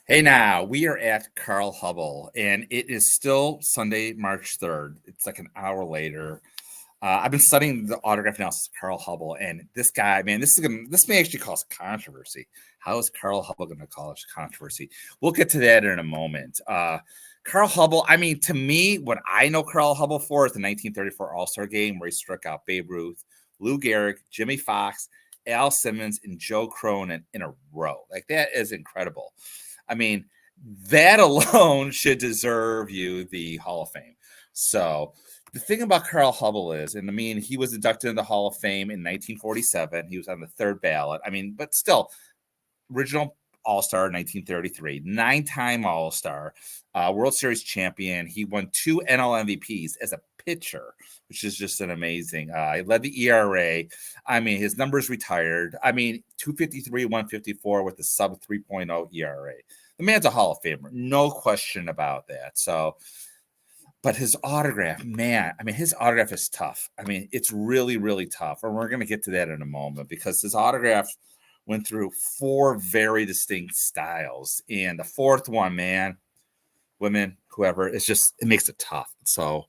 Hey now, we are at Carl Hubbell, and it is still Sunday, March 3rd. It's like an hour later. I've been studying the autograph analysis of Carl Hubbell, and this guy, man, this may actually cause controversy. How is Carl Hubbell going to cause controversy? We'll get to that in a moment. Carl Hubbell, I mean, to me, what I know Carl Hubbell for is the 1934 All-Star Game where he struck out Babe Ruth, Lou Gehrig, Jimmy Fox, Al Simmons, and Joe Cronin in a row. Like, that is incredible. I mean, that alone should deserve you the Hall of Fame. So the thing about Carl Hubbell is, and I mean, he was inducted in the Hall of Fame in 1947. He was on the third ballot. I mean, but still, original All-Star 1933, 9-time All-Star, World Series champion. He won 2 NL MVPs as a pitcher, which is just an amazing. He led the ERA. I mean, his numbers retired. I mean, 253, 154 with a sub 3.0 ERA. The man's a Hall of Famer, no question about that. So, but his autograph, man, I mean, his autograph is tough. I mean, it's really, really tough. And we're going to get to that in a moment because his autograph went through 4 very distinct styles. And the fourth one, man, women, whoever, it's just, it makes it tough. So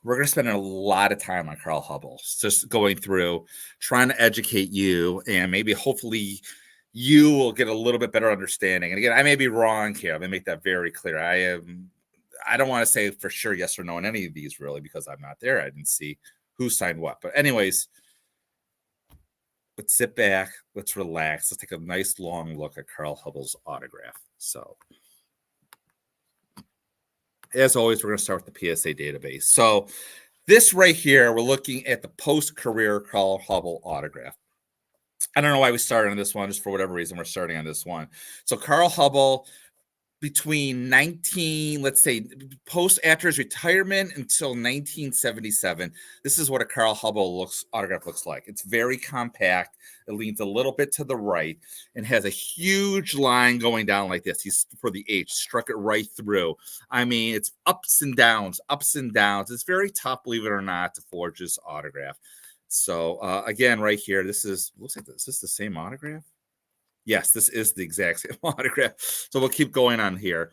we're going to spend a lot of time on Carl Hubbell, just going through, trying to educate you, and maybe hopefully you will get a little bit better understanding. And again, I may be wrong here. Let me make that very clear. I don't want to say for sure yes or no on any of these really because I'm not there. I didn't see who signed what. But anyways, let's sit back. Let's relax. Let's take a nice long look at Carl Hubbell's autograph. So as always, we're going to start with the PSA database. So this right here, we're looking at the post-career Carl Hubbell autograph. I don't know why we started on this one, just for whatever reason, we're starting on this one. So Carl Hubbell, between let's say, after his retirement until 1977, this is what a Carl Hubbell autograph looks like. It's very compact. It leans a little bit to the right and has a huge line going down like this. He's, for the H, struck it right through. I mean, it's ups and downs, ups and downs. It's very tough, believe it or not, to forge this autograph. So again, right here, looks like this is the same autograph. Yes, this is the exact same autograph. So we'll keep going on here.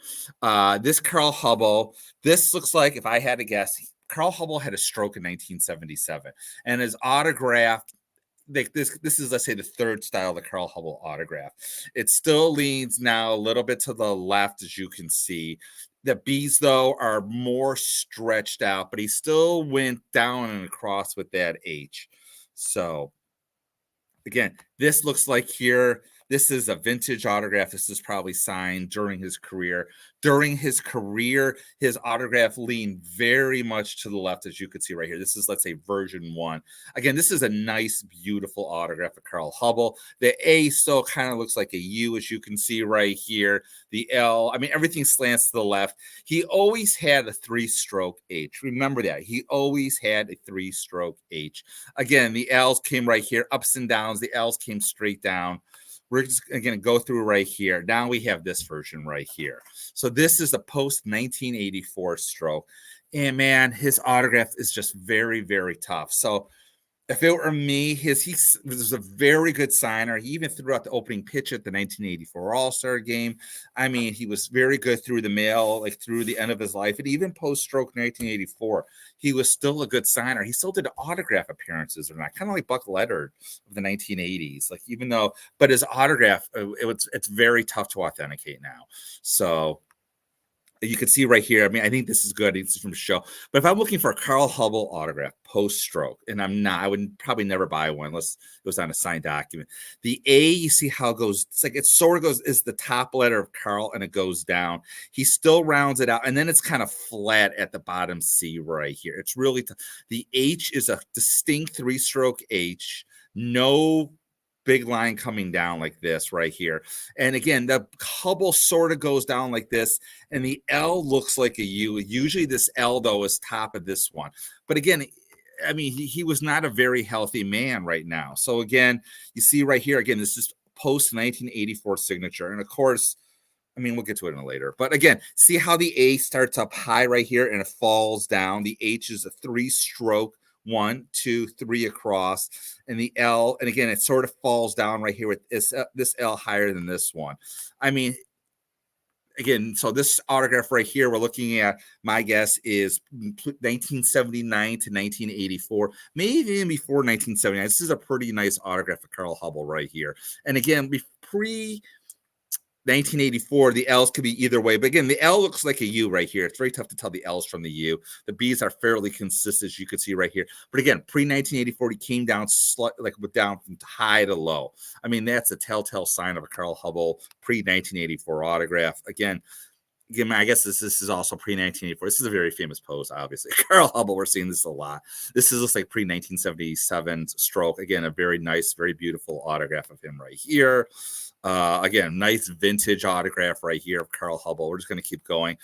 This Carl Hubbell, this looks like, if I had to guess, Carl Hubbell had a stroke in 1977, and his autograph, this is, let's say, the third style of the Carl Hubbell autograph. It still leans now a little bit to the left, as you can see. The B's, though, are more stretched out, but he still went down and across with that H. So again, this looks like here, this is a vintage autograph. This is probably signed during his career. During his career, his autograph leaned very much to the left, as you can see right here. This is, let's say, version 1. Again, this is a nice, beautiful autograph of Carl Hubbell. The A still kind of looks like a U, as you can see right here. The L, I mean, everything slants to the left. He always had a 3-stroke H. Remember that. He always had a 3-stroke H. Again, the L's came right here, ups and downs. The L's came straight down. We're just going to go through right here. Now we have this version right here. So this is a post-1984 stroke. And, man, his autograph is just very, very tough. So if it were me, he was a very good signer. He even threw out the opening pitch at the 1984 All-Star Game. I mean, he was very good through the mail, like through the end of his life. And even post-stroke 1984, he was still a good signer. He still did autograph appearances, or not, kind of like Buck Leonard of the 1980s. Like, even though, but his autograph, it's very tough to authenticate now. So you can see right here. I mean, I think this is good. This is from the show. But if I'm looking for a Carl Hubbell autograph post-stroke, and I would probably never buy one unless it was on a signed document. The A, you see how it goes. It's like it sort of goes, is the top letter of Carl, and it goes down. He still rounds it out, and then it's kind of flat at the bottom C right here. It's really, the H is a distinct 3-stroke H. No big line coming down like this right here. And again, the Hubbell sort of goes down like this, and the L looks like a U. Usually this L, though, is top of this one. But again, I mean, he was not a very healthy man right now. So again, you see right here, again, this is post-1984 signature. And of course, I mean, we'll get to it in a later. But again, see how the A starts up high right here and it falls down. The H is a 3-stroke, 1, 2, 3 across, and the L, and again, it sort of falls down right here with this L higher than this one. I mean, again, so this autograph right here, we're looking at, my guess is 1979 to 1984, maybe even before 1979. This is a pretty nice autograph of Carl Hubbell right here. And again, pre 1984, the L's could be either way. But again, the L looks like a U right here. It's very tough to tell the L's from the U. The B's are fairly consistent, as you can see right here. But again, pre-1984, he came down down from high to low. I mean, that's a telltale sign of a Carl Hubbell pre-1984 autograph. Again, I guess this is also pre-1984. This is a very famous pose, obviously. Carl Hubbell, we're seeing this a lot. This looks like pre-1977 stroke. Again, a very nice, very beautiful autograph of him right here. Again, nice vintage autograph right here of Carl Hubbell. We're just going to keep going.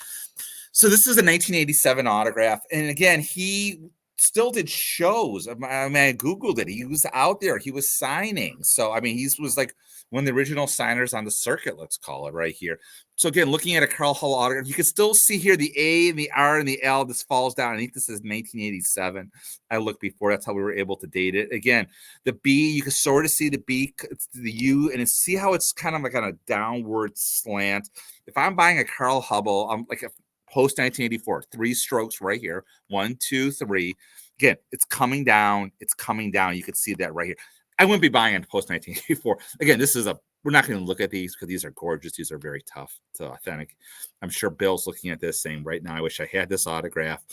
So this is a 1987 autograph. And again, he still did shows. I Googled it. He was out there. He was signing. So, I mean, he was like one of the original signers on the circuit, let's call it right here. So again, looking at a Carl Hubbell autograph, you can still see here the A and the R and the L. This falls down. I think this is 1987. I looked before. That's how we were able to date it. Again, the B, you can sort of see the B, the U, and see how it's kind of like on a downward slant. If I'm buying a Carl Hubbell, I'm like a post 1984, 3 strokes right here. 1, 2, 3. Again, it's coming down. It's coming down. You can see that right here. I wouldn't be buying it post 1984. Again, this is we're not going to look at these because these are gorgeous. These are very tough. It's authentic. I'm sure Bill's looking at this saying right now, I wish I had this autograph.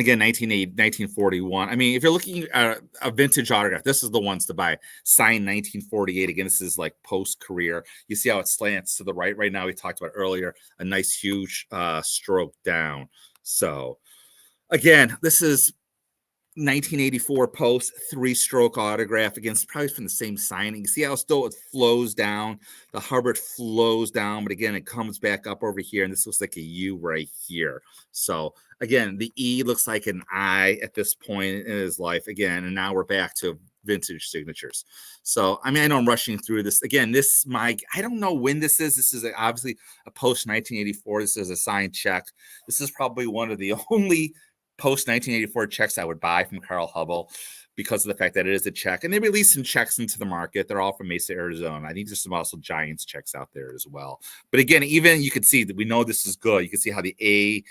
Again, 1941. I mean, if you're looking at a vintage autograph, this is the ones to buy. Signed 1948. Again, this is like post-career. You see how it slants to the right. Right now, we talked about earlier, a nice, huge stroke down. So, again, this is 1984 post 3-stroke autograph. Again, it's probably from the same signing. You see how still it flows down. The Hubbard flows down, but again, it comes back up over here, and this looks like a U right here. So again, the E looks like an I at this point in his life again, and now we're back to vintage signatures. So I mean, I know I'm rushing through this again. I don't know when this is. This is obviously a post 1984. This is a signed check. This is probably one of the only post 1984 checks I would buy from Carl Hubbell because of the fact that it is a check, and they release some checks into the market. They're all from Mesa, Arizona. I think there's some also Giants checks out there as well. But again, even you can see that we know this is good. You can see how the A,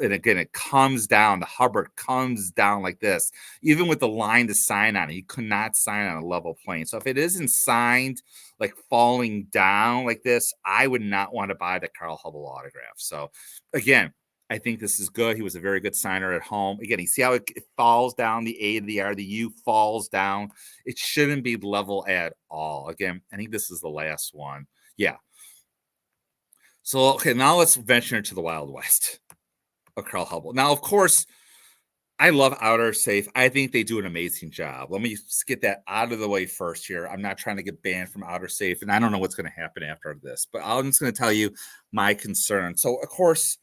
and again, it comes down. The Hubbard comes down like this, even with the line to sign on it. You could not sign on a level plane. So if it isn't signed like falling down like this, I would not want to buy the Carl Hubbell autograph. So again, I think this is good. He was a very good signer at home. Again, you see how it falls down, the A to the R, the U falls down. It shouldn't be level at all. Again, I think this is the last one. Yeah. So, okay, now let's venture into the Wild West of Carl Hubbell. Now, of course, I love Outer Safe. I think they do an amazing job. Let me just get that out of the way first here. I'm not trying to get banned from Outer Safe, and I don't know what's going to happen after this, but I'm just going to tell you my concern. So, of course,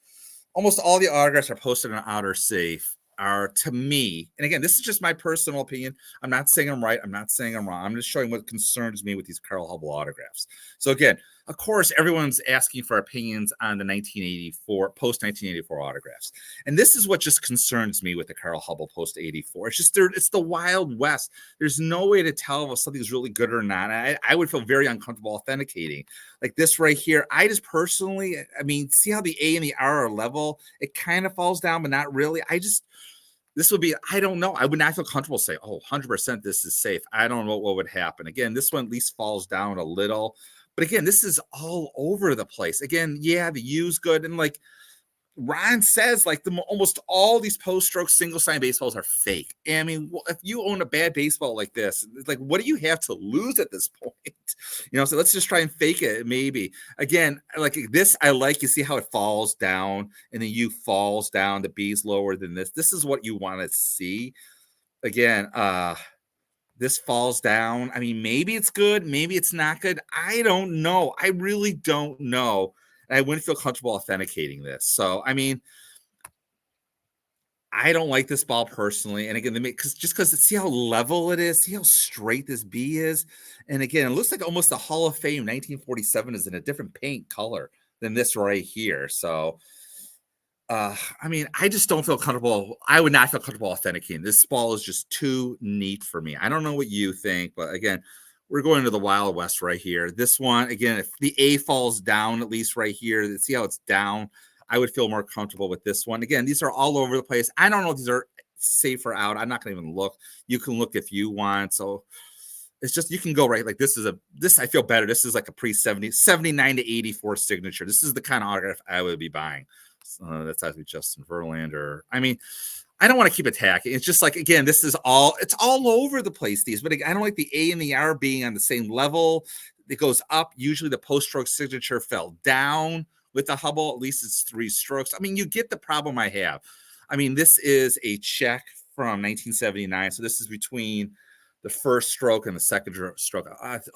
almost all the autographs are posted on Outer Safe are, to me, and again, this is just my personal opinion. I'm not saying I'm right. I'm not saying I'm wrong. I'm just showing what concerns me with these Carl Hubbell autographs. So again, of course, everyone's asking for opinions on the 1984, post-1984 autographs. And this is what just concerns me with the Carl Hubbell post-84. It's just, it's the Wild West. There's no way to tell if something's really good or not. I would feel very uncomfortable authenticating. Like this right here, I just personally, I mean, see how the A and the R are level? It kind of falls down, but not really. This would be, I don't know. I would not feel comfortable saying, oh, 100% this is safe. I don't know what would happen. Again, this one at least falls down a little. But again, this is all over the place. Again, yeah, the U's good. And like Ron says, like almost all these post-stroke single-sign baseballs are fake. And I mean, if you own a bad baseball like this, it's like, what do you have to lose at this point? You know, so let's just try and fake it, maybe. Again, like this, I like, you see how it falls down, and then U falls down, the B's lower than this. This is what you want to see. Again, this falls down. I mean, maybe it's good, maybe it's not good. I don't know. I really don't know. I wouldn't feel comfortable authenticating this. So, I mean, I don't like this ball personally. And again, because see how level it is, see how straight this B is. And again, it looks like almost the Hall of Fame 1947 is in a different paint color than this right here. So, I mean, I just don't feel comfortable. I would not feel comfortable authenticating. This ball is just too neat for me. I don't know what you think, but again, we're going to the Wild West right here. This one, again, if the A falls down, at least right here, see how it's down, I would feel more comfortable with this one. Again, these are all over the place. I don't know if these are safe or out. I'm not going to even look. You can look if you want. So it's just, you can go right. Like this, I feel better. This is like a pre-79 to 84 signature. This is the kind of autograph I would be buying. That's either Justin Verlander. I mean, I don't want to keep attacking. It's just like, again, it's all over the place, these, but I don't like the A and the R being on the same level. It goes up. Usually the post-stroke signature fell down with the Hubbell. At least it's 3 strokes. I mean, you get the problem I have. I mean, this is a check from 1979. So this is between the first stroke and the second stroke.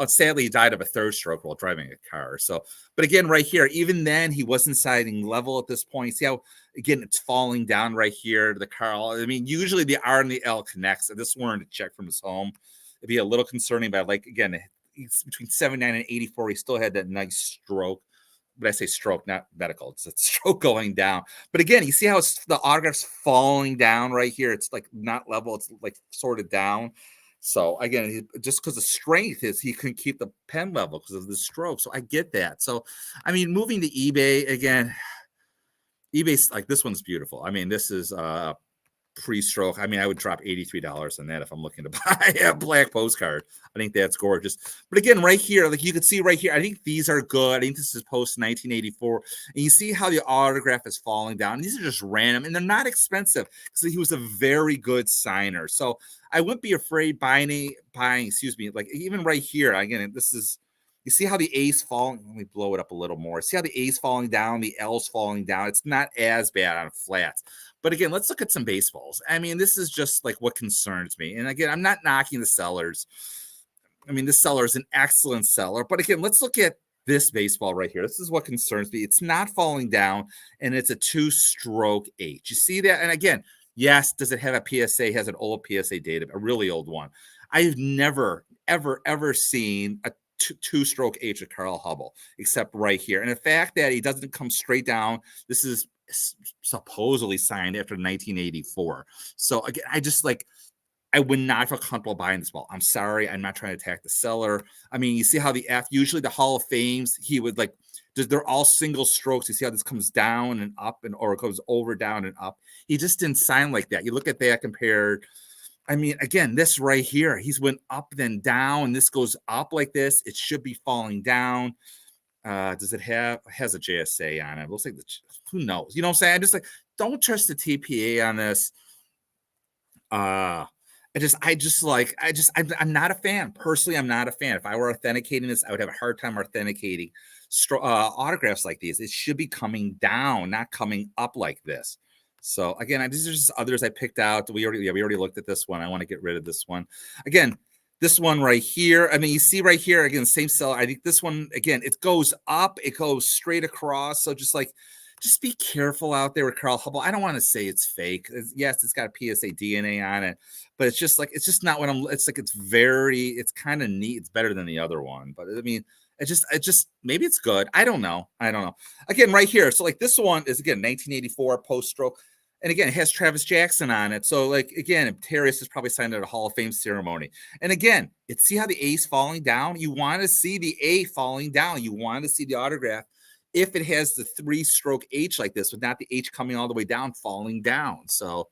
Sadly, he died of a third stroke while driving a car. So, but again, right here, even then, he wasn't siding level at this point. See how, again, it's falling down right here to the car. I mean, usually the R and the L connects. If this weren't a check from his home, it'd be a little concerning. But like, again, he's between 79 and 84. He still had that nice stroke. But I say stroke, not medical. It's a stroke going down. But again, you see how the autograph's falling down right here. It's like not level. It's like sorted down. So again, just because the strength is he couldn't keep the pen level because of the stroke. So I get that. So, I mean, moving to eBay again, eBay's like, this one's beautiful. I mean, this is pre-stroke. I mean, I would drop $83 on that if I'm looking to buy a black postcard. I think that's gorgeous. But again, right here, like you can see right here, I think these are good. I think this is post 1984. And you see how the autograph is falling down. These are just random and they're not expensive because he was a very good signer. So I wouldn't be afraid buying, excuse me, like even right here, again, this is, you see how the A's falling? Let me blow it up a little more. See how the A's falling down, the L's falling down. It's not as bad on flats. But again, let's look at some baseballs. I mean, this is just like what concerns me. And again, I'm not knocking the sellers. I mean, this seller is an excellent seller. But again, let's look at this baseball right here. This is what concerns me. It's not falling down, and it's a 2-stroke H. You see that? And again, yes, does it have a PSA? It has an old PSA database, a really old one. I've never, ever seen a 2-stroke H of Carl Hubbell, except right here. And the fact that he doesn't come straight down, this is supposedly signed after 1984. So again, I would not feel comfortable buying this ball. I'm sorry. I'm not trying to attack the seller. I mean, you see how usually the Hall of Fames, he would like, they're all single strokes. You see how this comes down and up or it goes over, down and up. He just didn't sign like that. You look at that compared. I mean, again, this right here, he's went up then down. This goes up like this. It should be falling down. Does it has a JSA on it? It looks like who knows? You know what I'm saying? I'm just like, don't trust the TPA on this. I'm not a fan. Personally, I'm not a fan. If I were authenticating this, I would have a hard time authenticating autographs like these. It should be coming down, not coming up like this. So again, these are just others I picked out. We already looked at this one. I want to get rid of this one. Again, this one right here. I mean, you see right here, again, same seller. I think this one, again, it goes up, it goes straight across. So just be careful out there with Carl Hubbell. I don't want to say it's fake. Yes, it's got a PSA DNA on it, but it's just not what it's kind of neat. It's better than the other one, but I mean, maybe it's good. I don't know. Again, right here. So like this one is again, 1984 post stroke. And again, it has Travis Jackson on it. So like, again, Terrius is probably signed at a Hall of Fame ceremony. And again, see how the A's falling down? You want to see the A falling down. You want to see the autograph if it has the 3-stroke H like this, with not the H coming all the way down, falling down. So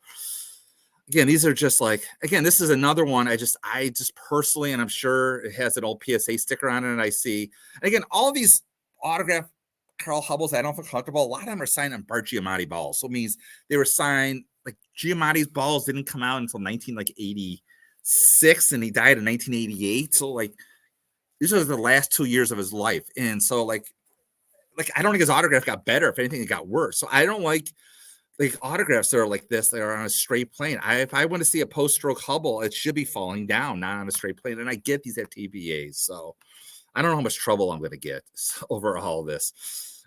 again, these are just like, again, this is another one. I just personally, and I'm sure it has an old PSA sticker on it. And I see, and again, all of these autograph Carl Hubbell's, I don't feel comfortable. A lot of them are signed on Bart Giamatti balls. So it means they were signed, like Giamatti's balls didn't come out until 1986, and he died in 1988. So like, these are the last 2 years of his life. And so like I don't think his autograph got better. If anything, it got worse. So I don't like autographs that are like this. They are on a straight plane. If I want to see a post-stroke Hubbell, it should be falling down, not on a straight plane. And I get these at TBAs. So I don't know how much trouble I'm going to get over all of this.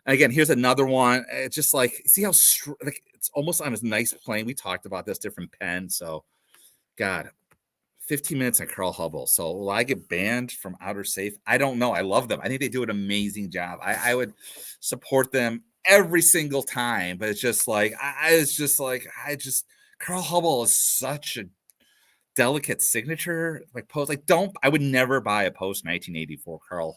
And again, here's another one. It's just like, see how it's almost on a nice plane. We talked about this different pen. So, God, 15 minutes on Carl Hubbell. So will I get banned from Outer Safe? I don't know. I love them. I think they do an amazing job. I would support them every single time. But it's just like, Carl Hubbell is such a delicate signature, like post, like I would never buy a post 1984 Carl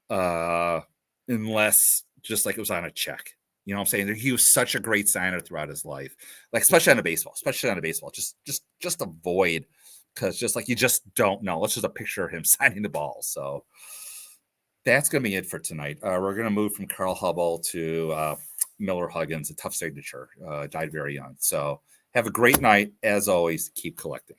Hubbell unless just like it was on a check. You know what I'm saying? He was such a great signer throughout his life, like especially on a baseball, just avoid, because just like you just don't know. Let's just a picture of him signing the ball. So that's gonna be it for tonight. We're gonna move from Carl Hubbell to Miller Huggins, a tough signature. Died very young. So have a great night. As always, keep collecting.